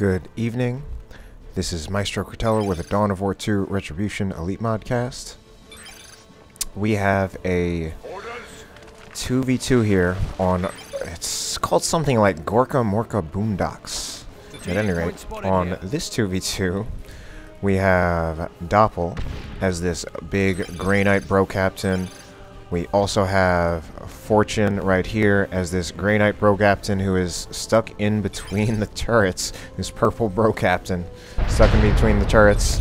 Good evening. This is Maestro Critello with a Dawn of War 2 Retribution Elite Modcast. We have a 2v2 here on, it's called something like Gorkamorka Boondox. At any rate, on this 2v2, we have Doppel as this big Grey Knight bro captain. We also have For7une right here as this Grey Knight bro captain who is stuck in between the turrets. This purple bro captain stuck in between the turrets.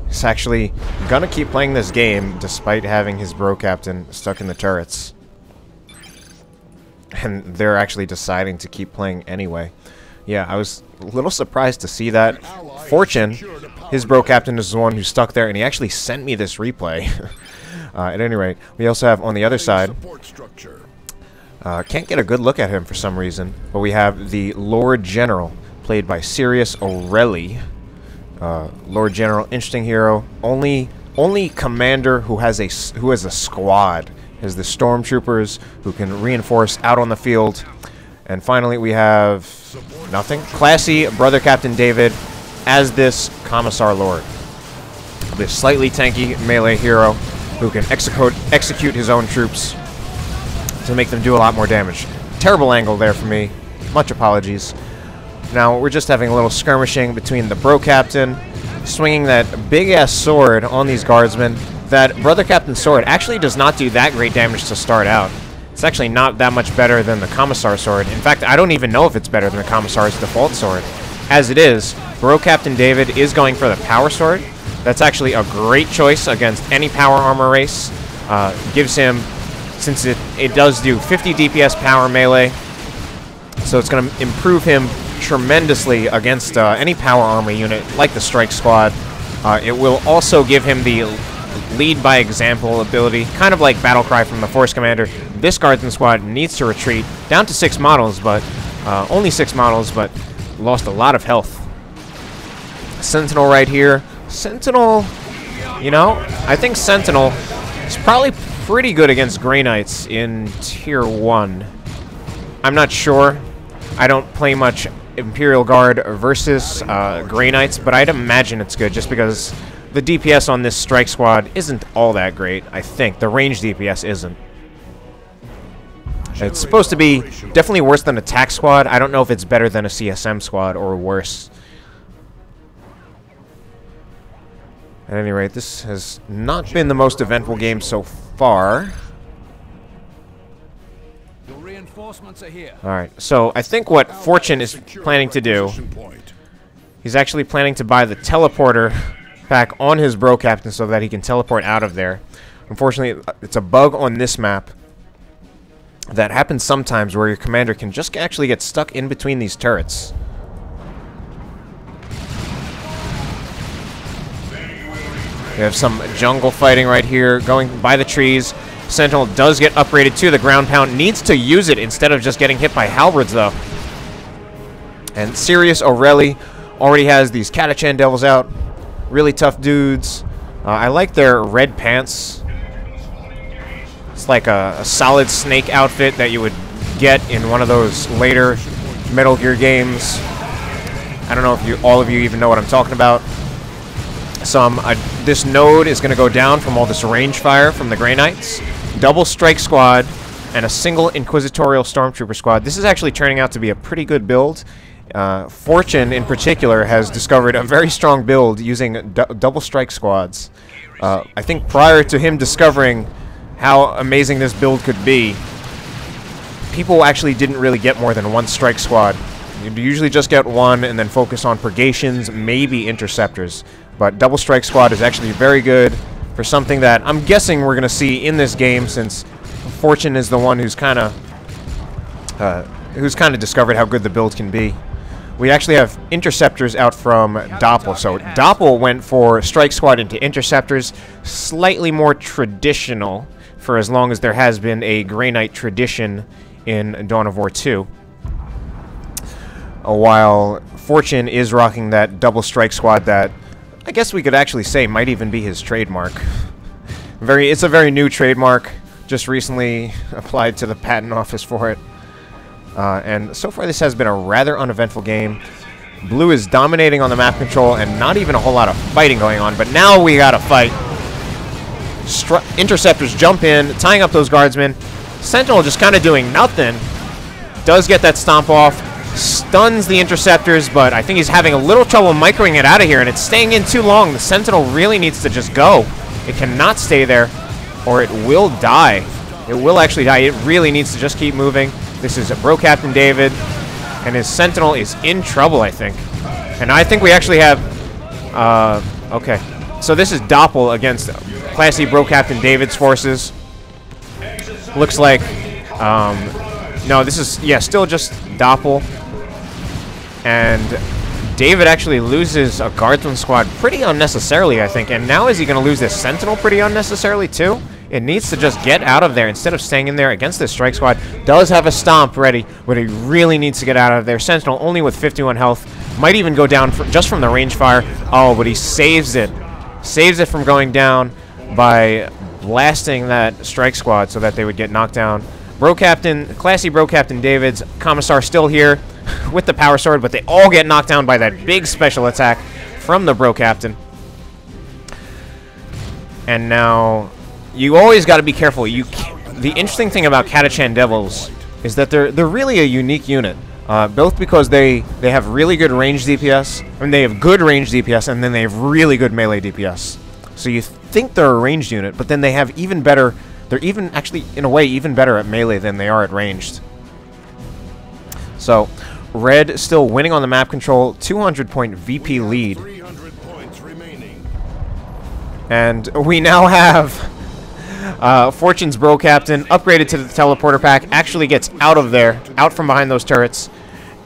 He's actually gonna keep playing this game despite having his bro captain stuck in the turrets. And they're actually deciding to keep playing anyway. Yeah, I was a little surprised to see that. For7une, his bro captain is the one who's stuck there, and he actually sent me this replay. At any rate, we also have on the other side, can't get a good look at him for some reason, but we have the Lord General, played by Sirius. Lord General, interesting hero. Only commander who has a squad is the stormtroopers who can reinforce out on the field. And finally, we have nothing. Classy Brother Captain David as this Commissar Lord, this slightly tanky melee hero who can execute his own troops to make them do a lot more damage. Terrible angle there for me. Much apologies. Now, we're just having a little skirmishing between the bro captain, swinging that big-ass sword on these guardsmen. That Brother Captain sword actually does not do that great damage to start out. It's actually not that much better than the Commissar sword. In fact, I don't even know if it's better than the Commissar's default sword. As it is, Bro Captain David is going for the power sword. That's actually a great choice against any power armor race. Gives him, since it does do 50 DPS power melee, so it's going to improve him tremendously against any power armor unit like the Strike Squad. It will also give him the lead by example ability, kind of like Battlecry from the Force Commander. This Guardsman Squad needs to retreat down to 6 models, but only 6 models, but lost a lot of health. Sentinel right here. Sentinel, you know, I think Sentinel is probably pretty good against Grey Knights in Tier 1. I'm not sure. I don't play much Imperial Guard versus Grey Knights, but I'd imagine it's good just because the DPS on this Strike Squad isn't all that great, I think. The range DPS isn't. It's supposed to be definitely worse than Attack Squad. I don't know if it's better than a CSM Squad or worse. At any rate, this has not been the most eventful game so far. Alright, so I think what For7une is planning to do, he's actually planning to buy the teleporter back on his bro captain so that he can teleport out of there. Unfortunately, it's a bug on this map that happens sometimes where your commander can just actually get stuck in between these turrets. We have some jungle fighting right here, going by the trees. Sentinel does get upgraded to the ground pound. Needs to use it instead of just getting hit by halberds, though. And Sirius already has these Catachan Devils out. Really tough dudes. I like their red pants. It's like a solid snake outfit that you would get in one of those later Metal Gear games. I don't know if all of you even know what I'm talking about. This node is going to go down from all this range fire from the Grey Knights. Double Strike Squad and a single Inquisitorial Stormtrooper Squad. This is actually turning out to be a pretty good build. For7une, in particular, has discovered a very strong build using double Strike Squads. I think prior to him discovering how amazing this build could be, people actually didn't really get more than one Strike Squad. You'd usually just get one and then focus on Purgations, maybe Interceptors. But Double Strike Squad is actually very good for something that I'm guessing we're going to see in this game, since For7une is the one who's kind of discovered how good the build can be. We actually have Interceptors out from Doppel. So Doppel went for Strike Squad into Interceptors, slightly more traditional for as long as there has been a Grey Knight tradition in Dawn of War 2. While For7une is rocking that Double Strike Squad that I guess we could actually say might even be his trademark. It's a very new trademark, just recently applied to the patent office for it. And so far this has been a rather uneventful game. Blue is dominating on the map control and not even a whole lot of fighting going on. But now we got to fight. Interceptors jump in, tying up those guardsmen. Sentinel just kind of doing nothing. Does get that stomp off. Stuns the interceptors, but I think he's having a little trouble microing it out of here, and it's staying in too long. The Sentinel really needs to just go. It cannot stay there, or it will die. It will actually die. It really needs to just keep moving. This is Bro Captain David, and his Sentinel is in trouble, I think. And I think we actually have... okay. So this is Doppel against Classy Bro Captain David's forces. Looks like... no, this is... Yeah, still just Doppel. And David actually loses a Guardsman squad pretty unnecessarily, I think. And now is he going to lose this Sentinel pretty unnecessarily, too? It needs to just get out of there instead of staying in there against this Strike Squad. Does have a Stomp ready, but he really needs to get out of there. Sentinel only with 51 health. Might even go down just from the range fire. Oh, but he saves it. Saves it from going down by blasting that Strike Squad so that they would get knocked down. Bro Captain, Classy Bro Captain David's Commissar still here with the Power Sword, but they all get knocked down by that big special attack from the Bro Captain. And now, you always got to be careful. The interesting thing about Catachan Devils is that they're really a unique unit. Both because they have really good range DPS, and they have good range DPS, and then they have really good melee DPS. So you think they're a ranged unit, but then they have even better... They're even, actually, in a way, even better at melee than they are at ranged. So, Red still winning on the map control, 200-point VP lead. And we now have Fortune's Bro Captain upgraded to the teleporter pack, actually gets out of there, out from behind those turrets.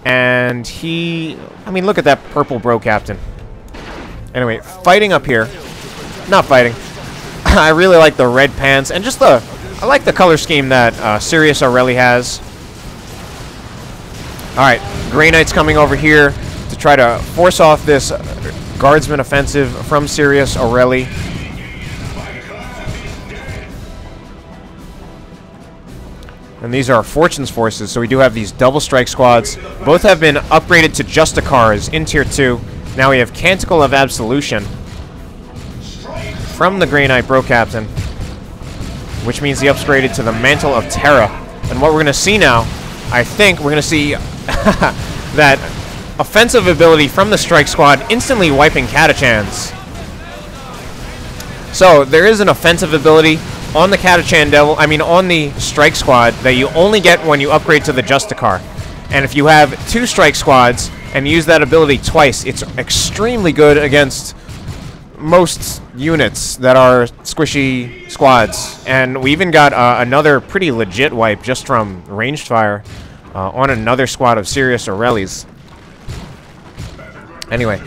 And he... I mean, look at that purple Bro Captain. Anyway, fighting up here. Not fighting. I really like the red pants, and just the... I like the color scheme that Sirius Aureli has. Alright, Grey Knight's coming over here to try to force off this Guardsman offensive from Sirius Aureli. And these are Fortune's forces, so we do have these double strike squads. Both have been upgraded to Justicars in Tier 2. Now we have Canticle of Absolution from the Grey Knight Bro Captain, which means he upgraded to the Mantle of Terra. And what we're going to see now, I think we're going to see that offensive ability from the Strike Squad instantly wiping Catachans. So there is an offensive ability on the Catachan Devil, I mean on the Strike Squad, that you only get when you upgrade to the Justicar. And if you have 2 Strike Squads and use that ability twice, it's extremely good against most units that are squishy squads. And we even got another pretty legit wipe just from ranged fire on another squad of Sirius Aureli's. Anyway,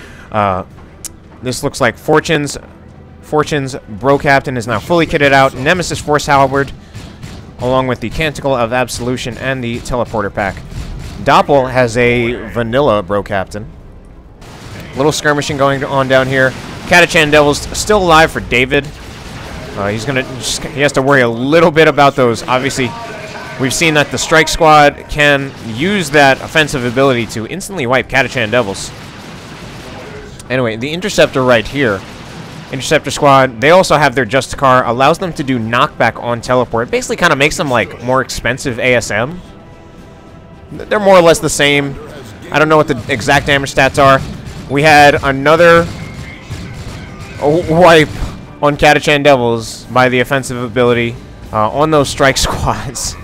this looks like Fortune's Bro Captain is now fully kitted out. Nemesis Force Halberd, along with the Canticle of Absolution and the Teleporter Pack. Doppel has a vanilla Bro Captain. Little skirmishing going on down here. Catachan Devil's still alive for David. He has to worry a little bit about those. Obviously, we've seen that the Strike Squad can use that offensive ability to instantly wipe Catachan Devils. Anyway, the Interceptor right here, Interceptor Squad, they also have their Justicar, allows them to do knockback on teleport. It basically kind of makes them like more expensive ASM. They're more or less the same. I don't know what the exact damage stats are. We had another wipe on Catachan Devils by the offensive ability on those Strike Squads.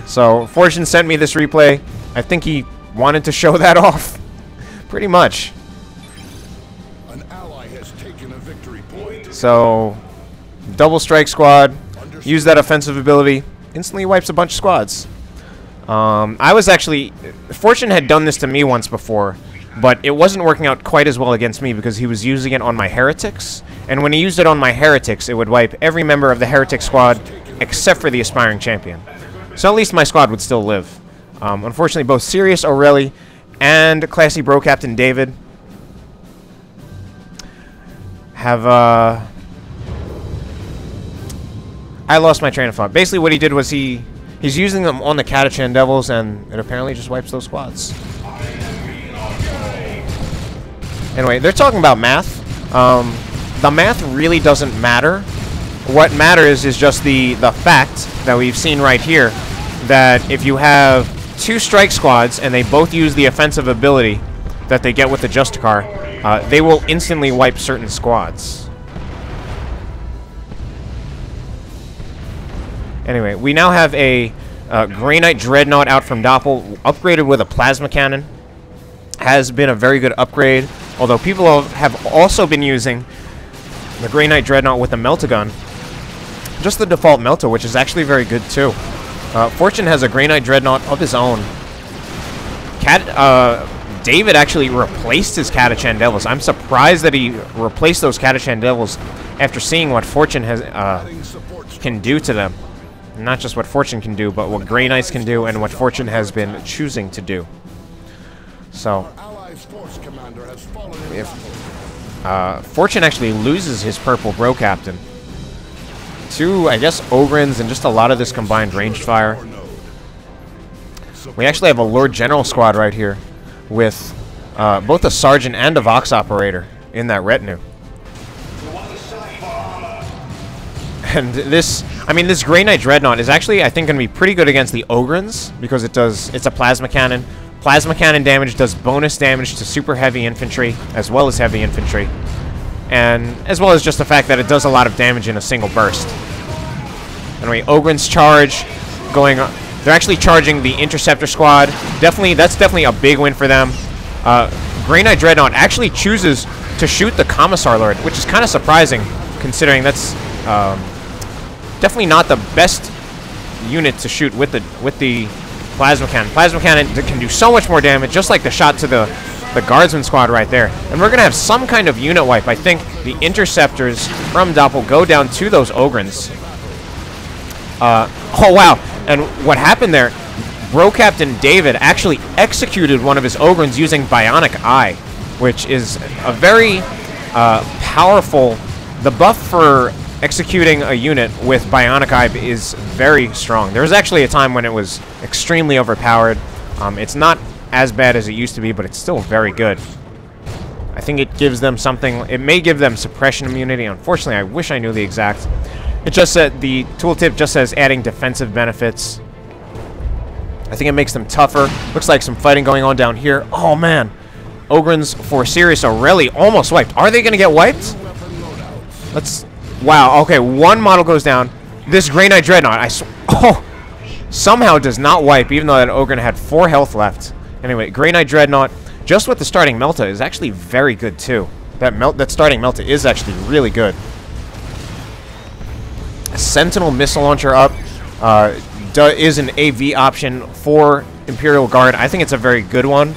So, Fortune sent me this replay. I think he wanted to show that off. Pretty much. An ally has taken a victory point. So, double Strike Squad, use that offensive ability, instantly wipes a bunch of squads. I was actually... Fortune had done this to me once before, but it wasn't working out quite as well against me because he was using it on my Heretics. And when he used it on my Heretics, it would wipe every member of the Heretic Squad except for the Aspiring Champion. So at least my squad would still live. Unfortunately, both Sirius Aureli and Classy Bro Captain David have... I lost my train of thought. Basically, what he did was he's using them on the Catachan Devils, and it apparently just wipes those squads. Anyway, they're talking about math. The math really doesn't matter. What matters is just the fact that we've seen right here, that if you have 2 strike squads and they both use the offensive ability that they get with the Justicar, they will instantly wipe certain squads. Anyway, we now have a Grey Knight Dreadnought out from Doppel, upgraded with a plasma cannon. Has been a very good upgrade, although people have also been using the Grey Knight Dreadnought with the Melta-Gun. Just the default Melta, which is actually very good too. For7une has a Grey Knight Dreadnought of his own. David actually replaced his Catachan Devils. I'm surprised that he replaced those Catachan Devils after seeing what For7une has can do to them. Not just what For7une can do, but what Grey Knights can do and what For7une has been choosing to do. So, if For7une actually loses his purple Bro Captain to, I guess, Ogrins and just a lot of this combined ranged fire. We actually have a Lord General squad right here with both a Sergeant and a Vox Operator in that retinue. And this, I mean, this Grey Knight Dreadnought is actually, I think, going to be pretty good against the Ogrins because it's a plasma cannon. Plasma cannon damage does bonus damage to super heavy infantry as well as heavy infantry. And as well as just the fact that it does a lot of damage in a single burst. Anyway, Ogrins charge, they're actually charging the Interceptor squad. That's definitely a big win for them. Grey Knight Dreadnought actually chooses to shoot the Commissar Lord, which is kind of surprising, considering that's definitely not the best unit to shoot with the plasma cannon. Plasma cannon can do so much more damage, just like the shot to the Guardsman squad right there. And we're going to have some kind of unit wipe. I think the Interceptors from Doppel go down to those Ogrins. Oh, wow. And what happened there, Bro Captain David actually executed one of his Ogrins using Bionic Eye, which is a very powerful... The buff for executing a unit with Bionic Eye is very strong. There was actually a time when it was extremely overpowered. It's not as bad as it used to be, but it's still very good. I think it gives them something... It may give them suppression immunity. Unfortunately, I wish I knew the exact... It just said... The tooltip just says adding defensive benefits. I think it makes them tougher. Looks like some fighting going on down here. Oh, man. Ogrins for Sirius Aureli almost wiped. Are they going to get wiped? Let's... Wow, okay, one model goes down. This Grey Knight Dreadnought, somehow does not wipe, even though that Ogren had 4 health left. Anyway, Grey Knight Dreadnought, just with the starting Melta, is actually very good, too. That starting Melta is actually really good. Sentinel Missile Launcher up is an AV option for Imperial Guard. I think it's a very good one.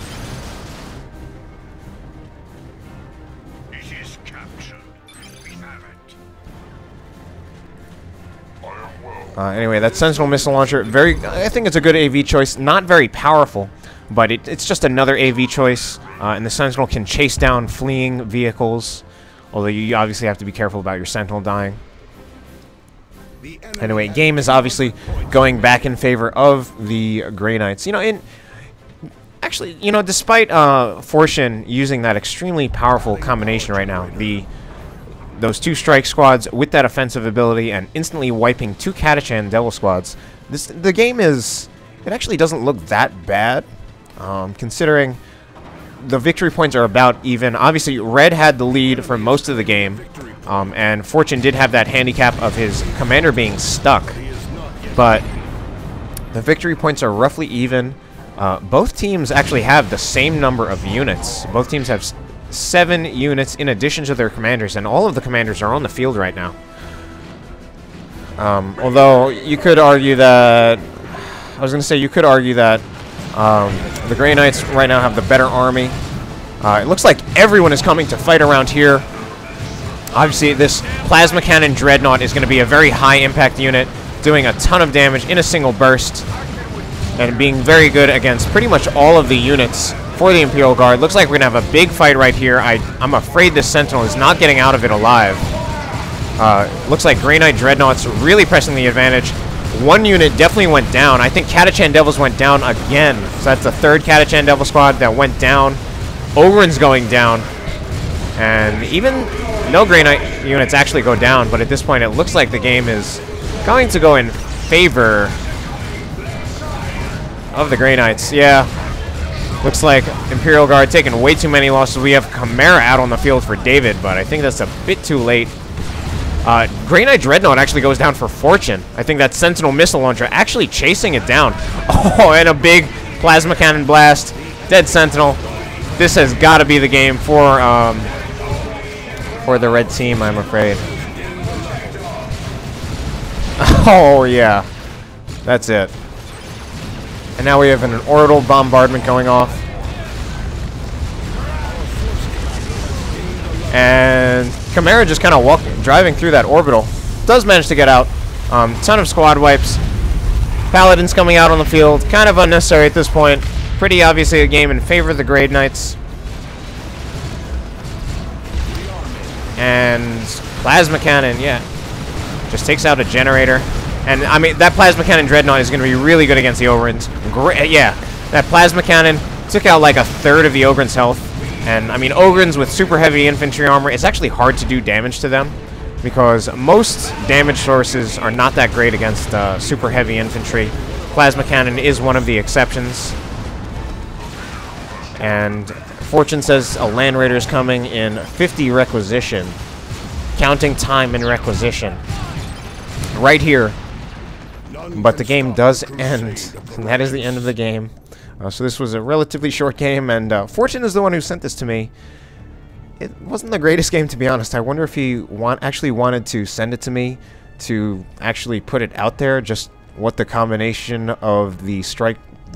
Anyway, that Sentinel Missile Launcher, I think it's a good AV choice. Not very powerful, but it's just another AV choice. And the Sentinel can chase down fleeing vehicles, although you obviously have to be careful about your Sentinel dying. Anyway, game is obviously going back in favor of the Grey Knights. You know, actually, you know, despite For7une using that extremely powerful combination right now, those 2 strike squads with that offensive ability and instantly wiping 2 Catachan Devil squads, the game it actually doesn't look that bad, considering the victory points are about even. Obviously, Red had the lead for most of the game, and For7une did have that handicap of his commander being stuck, but the victory points are roughly even. Both teams actually have the same number of units. Both teams have 7 units in addition to their commanders, and all of the commanders are on the field right now. Although you could argue that... I was going to say you could argue that the Grey Knights right now have the better army. It looks like everyone is coming to fight around here. Obviously, this Plasma Cannon Dreadnought is going to be a very high-impact unit, doing a ton of damage in a single burst, and being very good against pretty much all of the units for the Imperial Guard. Looks like we're going to have a big fight right here. I'm afraid this Sentinel is not getting out of it alive. Looks like Grey Knight Dreadnought's really pressing the advantage. One unit definitely went down. I think Catachan Devils went down again. So that's the 3rd Catachan Devil squad that went down. Ogren's going down. And even no Grey Knight units actually go down, but at this point it looks like the game is going to go in favor of the Grey Knights. Yeah, looks like Imperial Guard taking way too many losses. We have Chimera out on the field for David, but I think that's a bit too late. Grey Knight Dreadnought actually goes down for Fortune. I think that Sentinel Missile Launcher actually chasing it down. Oh, and a big Plasma Cannon Blast. Dead Sentinel. This has got to be the game for the red team, I'm afraid. Oh, yeah. That's it. And now we have an orbital bombardment going off. And Chimera just kind of driving through that orbital. Does manage to get out. Ton of squad wipes. Paladins coming out on the field. Kind of unnecessary at this point. Pretty obviously a game in favor of the Grey Knights. And Plasma Cannon, yeah. Just takes out a generator. And, I mean, that Plasma Cannon Dreadnought is going to be really good against the Ogryns. Yeah, that Plasma Cannon took out like a third of the Ogryns' health. And, I mean, Ogryns with super heavy infantry armor, it's actually hard to do damage to them. Because most damage sources are not that great against super heavy infantry. Plasma Cannon is one of the exceptions. And Fortune says a Land Raider is coming in 50 requisition. Counting time in requisition. Right here. But the game does end. And that is the end of the game. So this was a relatively short game, and Fortune is the one who sent this to me. It wasn't the greatest game, to be honest. I wonder if he actually wanted to send it to me to actually put it out there, just what the combination of the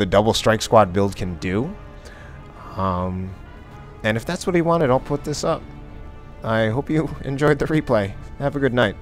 double strike squad build can do. And if that's what he wanted, I'll put this up. I hope you enjoyed the replay. Have a good night.